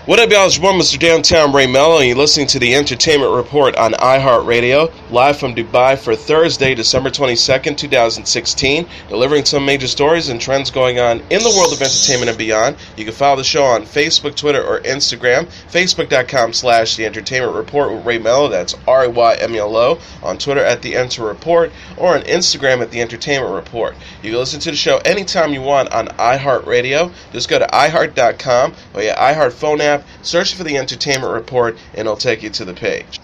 What up, y'all? It's your boy, Mr. Downtown Ray Melo, and you're listening to the Entertainment Report on iHeartRadio, live from Dubai for Thursday, December 22nd, 2016, delivering some major stories and trends going on in the world of entertainment and beyond. You can follow the show on Facebook, Twitter, or Instagram, facebook.com/The Entertainment Report with Ray Melo, that's RAYMELO, on Twitter at The Enter Report, or on Instagram at The Entertainment Report. You can listen to the show anytime you want on iHeartRadio. Just go to iHeart.com or your iHeart phone app, search for the Entertainment Report, and it'll take you to the page.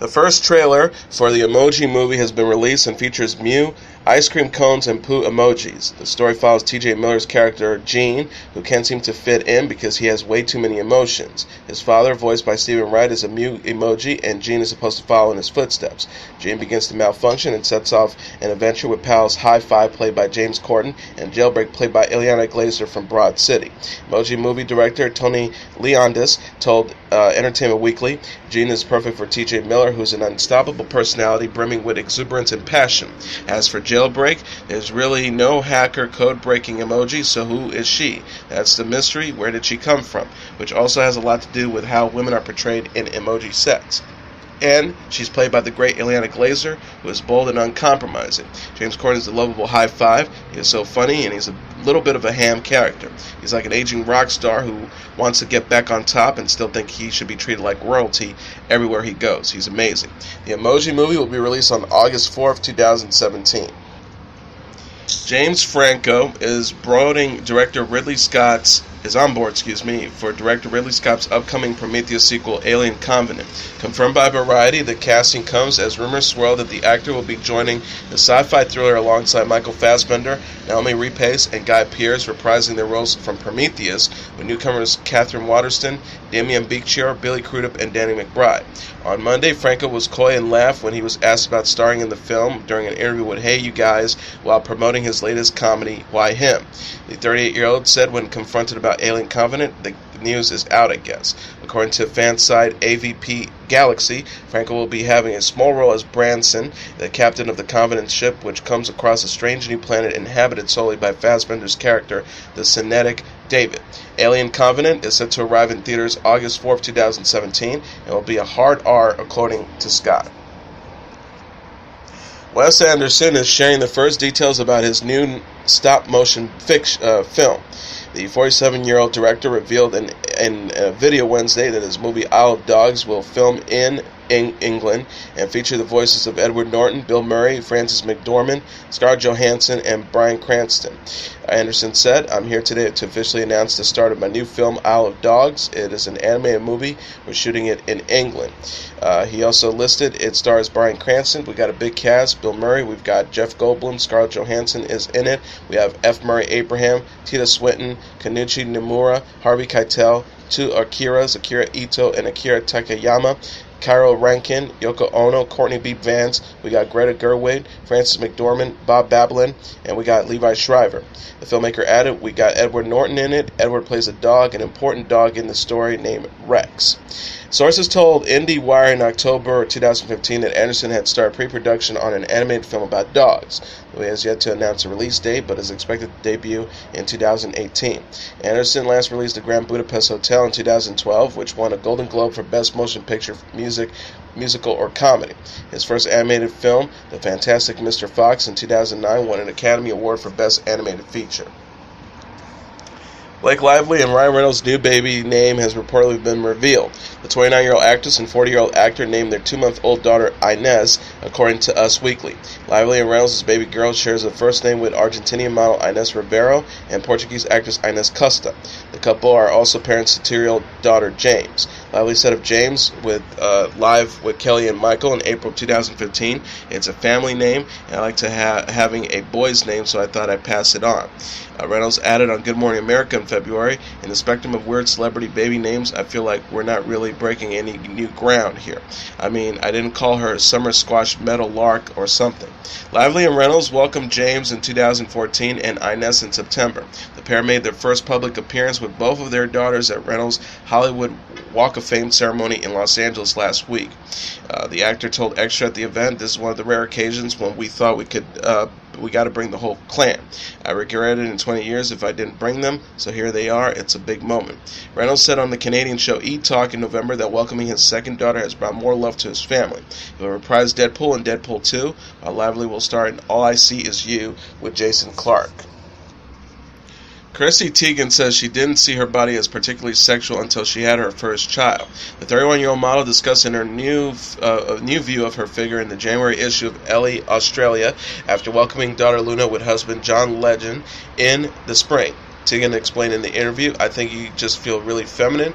The first trailer for the Emoji Movie has been released and features Mew, ice cream cones, and poo emojis. The story follows T.J. Miller's character, Gene, who can't seem to fit in because he has way too many emotions. His father, voiced by Stephen Wright, is a Mew emoji, and Gene is supposed to follow in his footsteps. Gene begins to malfunction and sets off an adventure with pals High Five, played by James Corden, and Jailbreak, played by Ileana Glazer from Broad City. Emoji Movie director Tony Leondis told Entertainment Weekly, Gene is perfect for T.J. Miller, who's an unstoppable personality brimming with exuberance and passion. As for Jailbreak, there's really no hacker code-breaking emoji, so who is she? That's the mystery. Where did she come from? Which also has a lot to do with how women are portrayed in emoji sets. And she's played by the great Ileana Glazer, who is bold and uncompromising. James Corden is the lovable High Five. He is so funny, and he's a little bit of a ham character. He's like an aging rock star who wants to get back on top and still think he should be treated like royalty everywhere he goes. He's amazing. The Emoji Movie will be released on August 4th, 2017. James Franco is on board, director Ridley Scott's upcoming Prometheus sequel, Alien Convenant. Confirmed by Variety, the casting comes as rumors swirl that the actor will be joining the sci-fi thriller alongside Michael Fassbender, Naomi Rapace, and Guy Pearce, reprising their roles from Prometheus, with newcomers Catherine Waterston, Damian Bichir, Billy Crudup, and Danny McBride. On Monday, Franco was coy and laughed when he was asked about starring in the film during an interview with Hey You Guys while promoting his latest comedy, Why Him? The 38-year-old said when confronted about Alien Covenant, the news is out, I guess. According to fan site AVP Galaxy, Franco will be having a small role as Branson, the captain of the Convenant ship, which comes across a strange new planet inhabited solely by Fassbender's character, the Senetic David. Alien Covenant is set to arrive in theaters August 4th, 2017, and will be a hard R, according to Scott. Wes Anderson is sharing the first details about his new stop-motion film. The 47-year-old director revealed in a video Wednesday that his movie Isle of Dogs will film in England and feature the voices of Edward Norton, Bill Murray, Frances McDormand, Scarlett Johansson, and Bryan Cranston. Anderson said, I'm here today to officially announce the start of my new film, Isle of Dogs. It is an animated movie. We're shooting it in England. He also listed it stars Bryan Cranston. We got a big cast. Bill Murray. We've got Jeff Goldblum. Scarlett Johansson is in it. We have F. Murray Abraham, Tilda Swinton, Kenichi Nomura, Harvey Keitel, two Akiras, Akira Ito and Akira Takayama, Cairo Rankin, Yoko Ono, Courtney B. Vance, we got Greta Gerwig, Frances McDormand, Bob Balaban, and we got Levi Shriver. The filmmaker added, we got Edward Norton in it. Edward plays a dog, an important dog in the story named Rex. Sources told IndieWire in October 2015 that Anderson had started pre-production on an animated film about dogs. He has yet to announce a release date, but is expected to debut in 2018. Anderson last released The Grand Budapest Hotel in 2012, which won a Golden Globe for Best Motion Picture Musical or Comedy. His first animated film, The Fantastic Mr. Fox, in 2009, won an Academy Award for Best Animated Feature. Blake Lively and Ryan Reynolds' new baby name has reportedly been revealed. The 29-year-old actress and 40-year-old actor named their 2-month-old daughter Inez, according to Us Weekly. Lively and Reynolds' baby girl shares a first name with Argentinian model Inez Rivero and Portuguese actress Inez Costa. The couple are also parents to 2-year-old daughter James. Lively said of James live with Kelly and Michael in April 2015, it's a family name, and I like to having a boy's name, so I thought I'd pass it on. Reynolds added on Good Morning America in February, in the spectrum of weird celebrity baby names, I feel like we're not really breaking any new ground here. I mean, I didn't call her Summer Squash Meadow Lark or something. Lively and Reynolds welcomed James in 2014 and Inez in September. The pair made their first public appearance with both of their daughters at Reynolds' Hollywood Walk of of Fame ceremony in Los Angeles last week. The actor told Extra at the event, "This is one of the rare occasions when we thought we got to bring the whole clan. I regretted in 20 years if I didn't bring them, so here they are. It's a big moment." Reynolds said on the Canadian show Eat Talk in November that welcoming his second daughter has brought more love to his family. He will reprise Deadpool and Deadpool 2, while Lively will star in All I See Is You with Jason Clarke. Chrissy Teigen says she didn't see her body as particularly sexual until she had her first child. The 31-year-old model discussed in her new view of her figure in the January issue of Elle Australia after welcoming daughter Luna with husband John Legend in the spring. Teigen explained in the interview, "I think you just feel really feminine."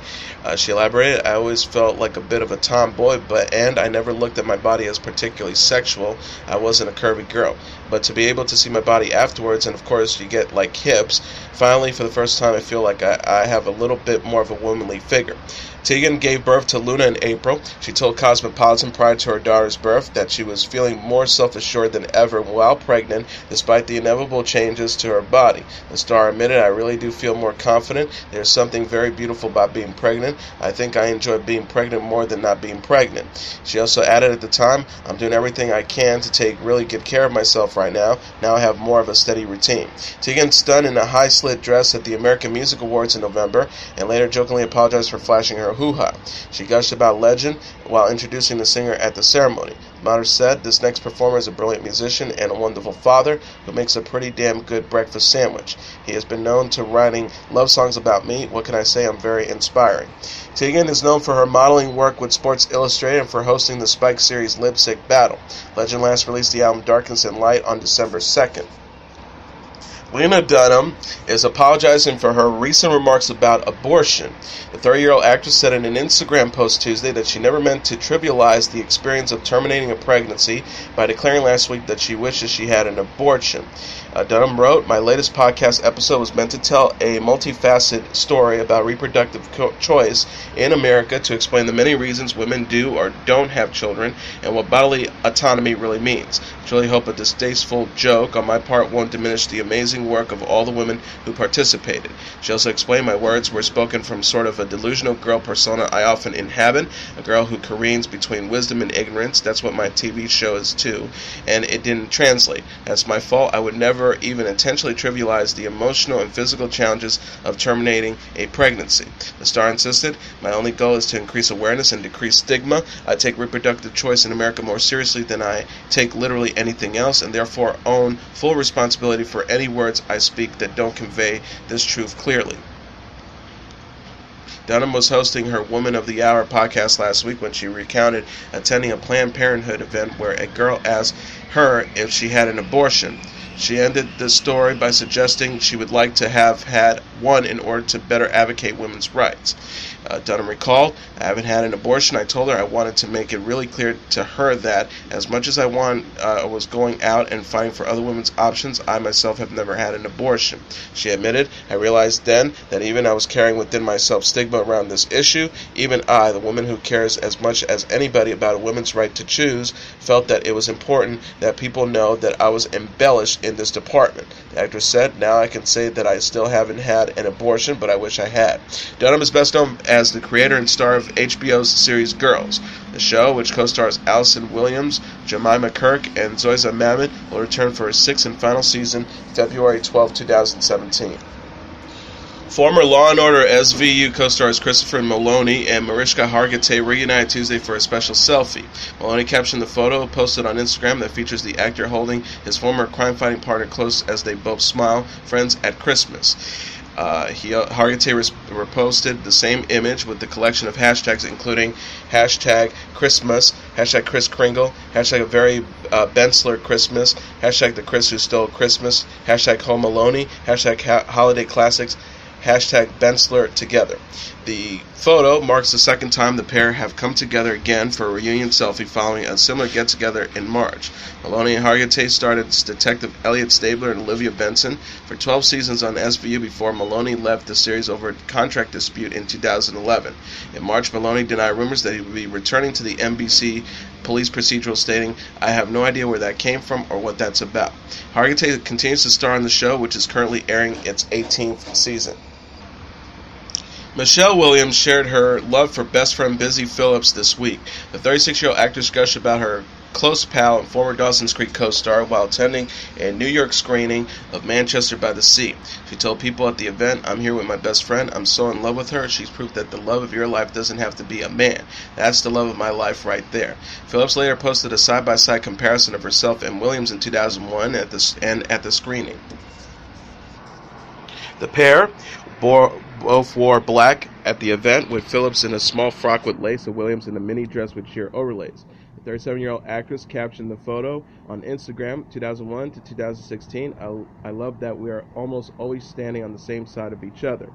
She elaborated, "I always felt like a bit of a tomboy, and I never looked at my body as particularly sexual. I wasn't a curvy girl. But to be able to see my body afterwards, and of course you get like hips, finally for the first time I feel like I have a little bit more of a womanly figure." Teigen gave birth to Luna in April. She told Cosmopolitan prior to her daughter's birth that she was feeling more self-assured than ever while pregnant, despite the inevitable changes to her body. The star admitted, "I really do feel more confident. There's something very beautiful about being pregnant. I think I enjoy being pregnant more than not being pregnant." She also added at the time, "I'm doing everything I can to take really good care of myself right now. Now I have more of a steady routine." Teigen stunned in a high-slit dress at the American Music Awards in November and later jokingly apologized for flashing her hoo-ha. She gushed about Legend while introducing the singer at the ceremony. Mater said, "This next performer is a brilliant musician and a wonderful father who makes a pretty damn good breakfast sandwich. He has been known to writing love songs about me. What can I say? I'm very inspiring." Teigen is known for her modeling work with Sports Illustrated and for hosting the Spike series Lip Sync Battle. Legend last released the album Darkness and Light on December 2nd. Lena Dunham is apologizing for her recent remarks about abortion. The 30-year-old actress said in an Instagram post Tuesday that she never meant to trivialize the experience of terminating a pregnancy by declaring last week that she wishes she had an abortion. Dunham wrote, "My latest podcast episode was meant to tell a multifaceted story about reproductive choice in America to explain the many reasons women do or don't have children and what bodily autonomy really means. I truly hope a distasteful joke on my part won't diminish the amazing work of all the women who participated." She also explained, "My words were spoken from sort of a delusional girl persona I often inhabit, a girl who careens between wisdom and ignorance. That's what my TV show is too, and it didn't translate. That's my fault. I would never even intentionally trivialize the emotional and physical challenges of terminating a pregnancy." The star insisted, "My only goal is to increase awareness and decrease stigma. I take reproductive choice in America more seriously than I take literally anything else, and therefore own full responsibility for any words I speak that don't convey this truth clearly." Dunham was hosting her Woman of the Hour podcast last week when she recounted attending a Planned Parenthood event where a girl asked her if she had an abortion. She ended the story by suggesting she would like to have had one in order to better advocate women's rights. Dunham recalled, "I haven't had an abortion. I told her I wanted to make it really clear to her that as much as I was going out and fighting for other women's options, I myself have never had an abortion." She admitted, "I realized then that even I was carrying within myself stigma around this issue. Even I, the woman who cares as much as anybody about a woman's right to choose, felt that it was important that people know that I was embellished in this department." The actress said, "Now I can say that I still haven't had an abortion, but I wish I had." Dunham is best known as the creator and star of HBO's series Girls. The show, which co-stars Allison Williams, Jemima Kirk, and Zoysa Mamet, will return for its sixth and final season February 12, 2017. Former Law & Order SVU co-stars Christopher Meloni and Mariska Hargitay reunited Tuesday for a special selfie. Meloni captioned the photo posted on Instagram that features the actor holding his former crime-fighting partner close as they both smile, friends at Christmas. Hargitay reposted the same image with the collection of hashtags including hashtag Christmas, hashtag Kris Kringle, hashtag very Bensler Christmas, hashtag the Chris who stole Christmas, hashtag Home Meloni, hashtag Holiday Classics, hashtag Bensler Together. The photo marks the second time the pair have come together again for a reunion selfie following a similar get-together in March. Meloni and Hargitay starred as Detective Elliot Stabler and Olivia Benson for 12 seasons on SVU before Meloni left the series over a contract dispute in 2011. In March, Meloni denied rumors that he would be returning to the NBC police procedural, stating, "I have no idea where that came from or what that's about." Hargitay continues to star on the show, which is currently airing its 18th season. Michelle Williams shared her love for best friend Busy Phillips this week. The 36-year-old actress gushed about her close pal and former Dawson's Creek co-star while attending a New York screening of Manchester by the Sea. She told people at the event, "I'm here with my best friend. I'm so in love with her. She's proof that the love of your life doesn't have to be a man. That's the love of my life right there." Phillips later posted a side-by-side comparison of herself and Williams in 2001 at the screening. The pair both wore black at the event, with Phillips in a small frock with lace and Williams in a mini dress with sheer overlays. The 37-year-old actress captioned the photo on Instagram, 2001 to 2016. I love that we are almost always standing on the same side of each other.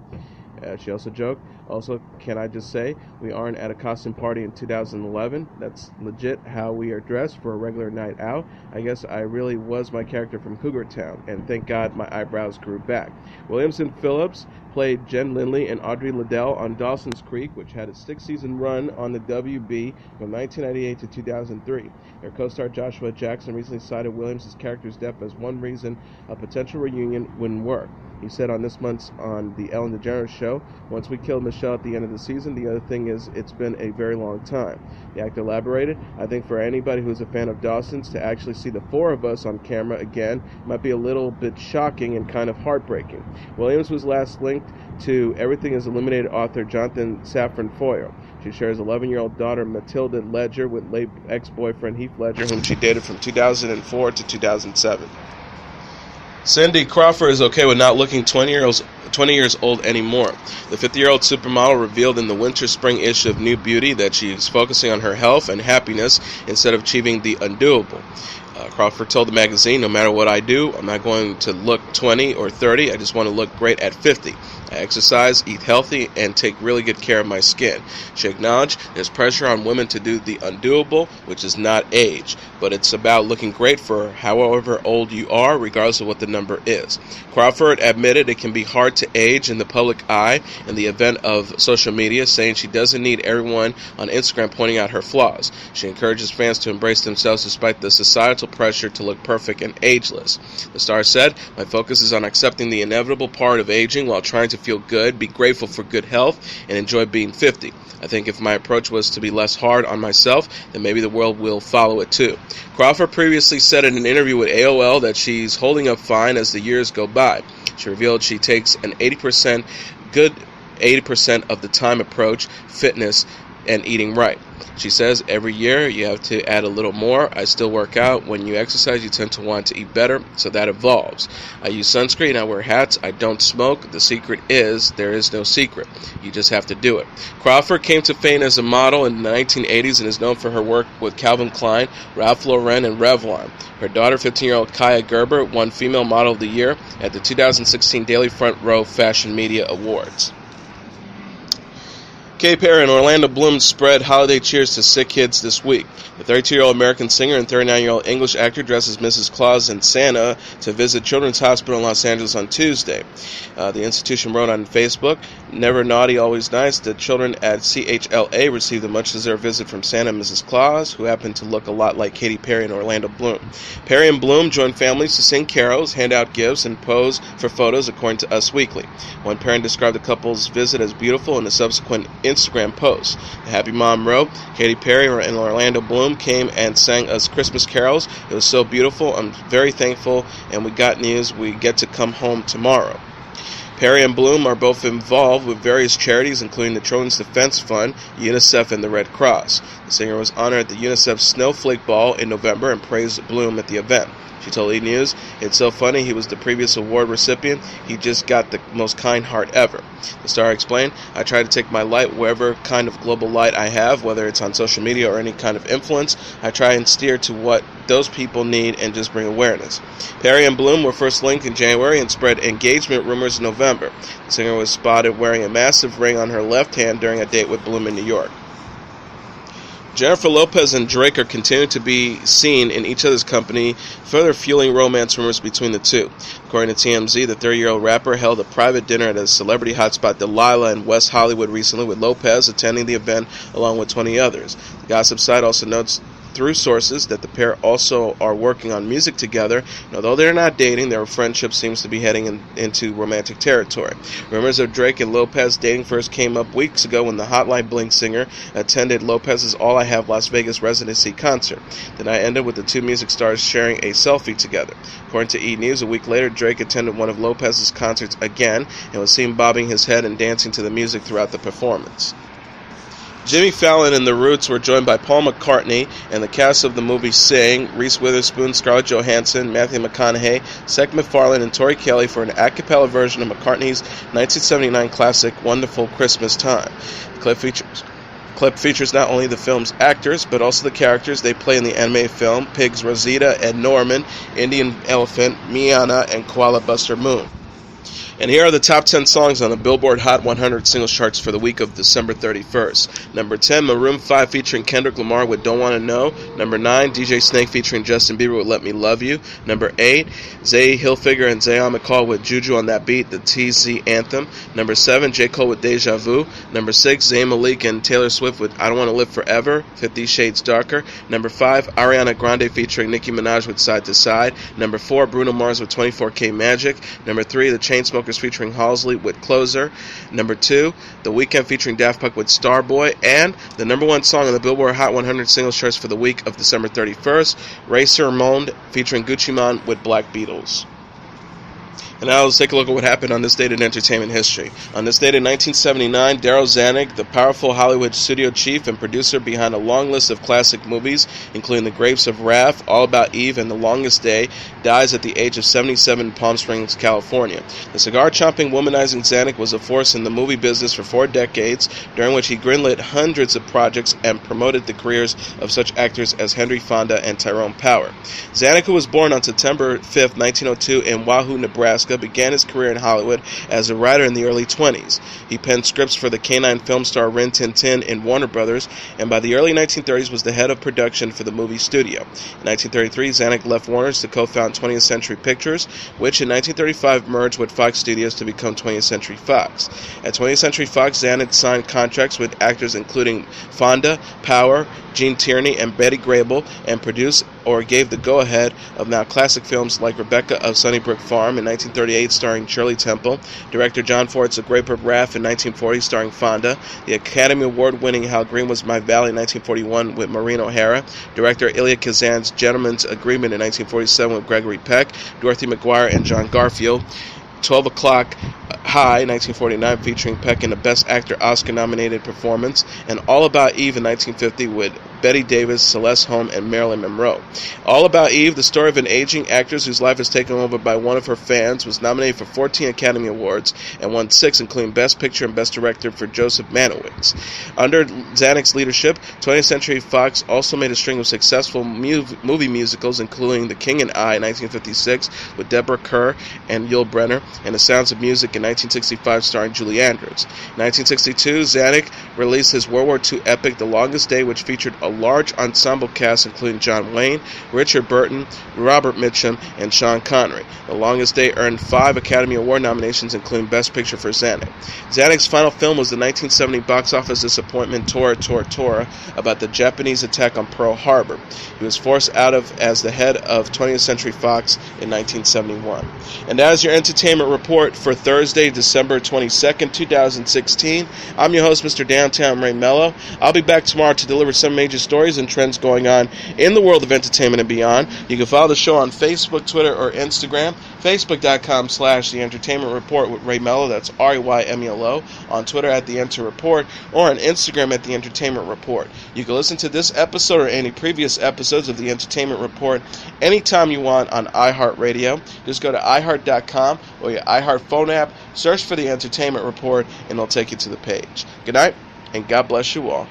She also joked, "Also, can I just say, we aren't at a costume party in 2011. That's legit how we are dressed for a regular night out. I guess I really was my character from Cougar Town, and thank God my eyebrows grew back." Williams and Phillips played Jen Lindley and Audrey Liddell on Dawson's Creek, which had a 6-season run on the WB from 1998 to 2003. Their co-star Joshua Jackson recently cited Williams' character's death as one reason a potential reunion wouldn't work. He said on this month's on the Ellen DeGeneres show, "Once we killed Michelle at the end of the season, the other thing is it's been a very long time." The actor elaborated, "I think for anybody who's a fan of Dawson's, to actually see the four of us on camera again might be a little bit shocking and kind of heartbreaking." Williams was last linked to Everything is Illuminated author Jonathan Safran Foer. She shares 11-year-old daughter Matilda Ledger with late ex-boyfriend Heath Ledger, whom she dated from 2004 to 2007. Cindy Crawford is okay with not looking 20 years old anymore. The 50-year-old supermodel revealed in the winter-spring issue of New Beauty that she is focusing on her health and happiness instead of achieving the undoable. Crawford told the magazine, "No matter what I do, I'm not going to look 20 or 30. I just want to look great at 50. I exercise, eat healthy, and take really good care of my skin." She acknowledged there's pressure on women to do the undoable, which is not age, but it's about looking great for however old you are, regardless of what the number is. Crawford admitted it can be hard to age in the public eye in the event of social media, saying she doesn't need everyone on Instagram pointing out her flaws. She encourages fans to embrace themselves despite the societal pressure to look perfect and ageless. The star said, "My focus is on accepting the inevitable part of aging while trying to feel good, be grateful for good health, and enjoy being 50. I think if my approach was to be less hard on myself, then maybe the world will follow it too." Crawford previously said in an interview with AOL that she's holding up fine as the years go by. She revealed she takes an 80% of the time approach, fitness, and eating right. She says, "Every year you have to add a little more. I still work out. When you exercise, you tend to want to eat better, so that evolves. I use sunscreen. I wear hats. I don't smoke. The secret is there is no secret. You just have to do it." Crawford came to fame as a model in the 1980s and is known for her work with Calvin Klein, Ralph Lauren, and Revlon. Her daughter, 15-year-old Kaya Gerber, won Female Model of the Year at the 2016 Daily Front Row Fashion Media Awards. Katy Perry and Orlando Bloom spread holiday cheers to sick kids this week. The 32-year-old American singer and 39-year-old English actor dressed as Mrs. Claus and Santa to visit Children's Hospital in Los Angeles on Tuesday. The institution wrote on Facebook, "Never naughty, always nice. The children at CHLA received a much-deserved visit from Santa and Mrs. Claus, who happened to look a lot like Katy Perry and Orlando Bloom." Perry and Bloom joined families to sing carols, hand out gifts, and pose for photos, according to Us Weekly. One parent described the couple's visit as beautiful in a subsequent Instagram post. The Happy Mom wrote, "Katy Perry and Orlando Bloom came and sang us Christmas carols. It was so beautiful. I'm very thankful, and we got news. We get to come home tomorrow." Perry and Bloom are both involved with various charities, including the Children's Defense Fund, UNICEF, and the Red Cross. The singer was honored at the UNICEF Snowflake Ball in November and praised Bloom at the event. She told E! News, "It's so funny, he was the previous award recipient. He just got the most kind heart ever." The star explained, "I try to take my light, wherever kind of global light I have, whether it's on social media or any kind of influence. I try and steer to what those people need and just bring awareness." Perry and Bloom were first linked in January and spread engagement rumors in November. The singer was spotted wearing a massive ring on her left hand during a date with Bloom in New York. Jennifer Lopez and Drake are continuing to be seen in each other's company, further fueling romance rumors between the two. According to TMZ, the 30-year-old rapper held a private dinner at a celebrity hotspot Delilah in West Hollywood recently, with Lopez attending the event along with 20 others. The gossip site also notes through sources that the pair also are working on music together, and although they're not dating, their friendship seems to be heading into romantic territory. Rumors of Drake and Lopez dating first came up weeks ago when the Hotline Bling singer attended Lopez's All I Have Las Vegas residency concert. The night ended with the two music stars sharing a selfie together. According to E! News, a week later, Drake attended one of Lopez's concerts again and was seen bobbing his head and dancing to the music throughout the performance. Jimmy Fallon and The Roots were joined by Paul McCartney and the cast of the movie Sing, Reese Witherspoon, Scarlett Johansson, Matthew McConaughey, Seth MacFarlane, and Tori Kelly for an a cappella version of McCartney's 1979 classic Wonderful Christmas Time. The clip features not only the film's actors, but also the characters they play in the animated film, pigs Rosita and Norman, Indian Elephant, Miana, and Koala Buster Moon. And here are the top 10 songs on the Billboard Hot 100 singles charts for the week of December 31st. Number 10, Maroon 5 featuring Kendrick Lamar with Don't Wanna Know. Number 9, DJ Snake featuring Justin Bieber with Let Me Love You. Number 8, Zay Hilfiger and Zayn McCall with Juju on That Beat, the TZ anthem. Number 7, J. Cole with Deja Vu. Number 6, Zayn Malik and Taylor Swift with I Don't Wanna Live Forever, 50 Shades Darker. Number 5, Ariana Grande featuring Nicki Minaj with Side to Side. Number 4, Bruno Mars with 24K Magic. Number 3, The Chainsmokers featuring Halsey with Closer. Number 2, The Weeknd featuring Daft Punk with Starboy. And the number 1 song on the Billboard Hot 100 singles charts for the week of December 31st, Ray Sermon featuring Gucci Mane with Black Beatles. And now let's take a look at what happened on this date in entertainment history. On this date in 1979, Darryl Zanuck, the powerful Hollywood studio chief and producer behind a long list of classic movies, including The Grapes of Wrath, All About Eve, and The Longest Day, dies at the age of 77 in Palm Springs, California. The cigar-chomping, womanizing Zanuck was a force in the movie business for 4 decades, during which he greenlit hundreds of projects and promoted the careers of such actors as Henry Fonda and Tyrone Power. Zanuck, who was born on September 5, 1902 in Wahoo, Nebraska, began his career in Hollywood as a writer in the early 20s. He penned scripts for the canine film star Rin Tin Tin in Warner Brothers, and by the early 1930s was the head of production for the movie studio. In 1933, Zanuck left Warner's to co-found 20th Century Pictures, which in 1935 merged with Fox Studios to become 20th Century Fox. At 20th Century Fox, Zanuck signed contracts with actors including Fonda, Power, Gene Tierney, and Betty Grable, and produced or gave the go-ahead of now classic films like Rebecca of Sunnybrook Farm in 1938 starring Shirley Temple, director John Ford's The Grape of Wrath in 1940 starring Fonda, the Academy Award-winning Hal Green Was My Valley in 1941 with Maureen O'Hara, director Elia Kazan's Gentleman's Agreement in 1947 with Gregory Peck, Dorothy McGuire, and John Garfield, 12 O'Clock High, 1949, featuring Peck in a Best Actor Oscar-nominated performance, and All About Eve in 1950 with Betty Davis, Celeste Holm, and Marilyn Monroe. All About Eve, the story of an aging actress whose life is taken over by one of her fans, was nominated for 14 Academy Awards and won 6, including Best Picture and Best Director for Joseph Mankiewicz. Under Zanuck's leadership, 20th Century Fox also made a string of successful movie musicals, including The King and I in 1956 with Deborah Kerr and Yul Brynner, and The Sounds of Music in 1965 starring Julie Andrews. In 1962, Zanuck released his World War II epic The Longest Day, which featured a large ensemble cast including John Wayne, Richard Burton, Robert Mitchum, and Sean Connery. The Longest Day earned 5 Academy Award nominations, including Best Picture for Zanuck. Zanuck's final film was the 1970 box office disappointment Tora Tora Tora about the Japanese attack on Pearl Harbor. He was forced out as the head of 20th Century Fox in 1971. And that is your entertainment report for Thursday, December 22nd, 2016. I'm your host, Mr. Downtown Ray Melo. I'll be back tomorrow to deliver some major stories and trends going on in the world of entertainment and beyond. You can follow the show on Facebook, Twitter, or Instagram. Facebook.com/The Entertainment Report with Ray Melo. That's RAYMELO. On Twitter at The Enter Report, or on Instagram at The Entertainment Report. You can listen to this episode or any previous episodes of The Entertainment Report anytime you want on iHeartRadio. Just go to iHeart.com or your iHeart phone app, search for The Entertainment Report, and it'll take you to the page. Good night, and God bless you all.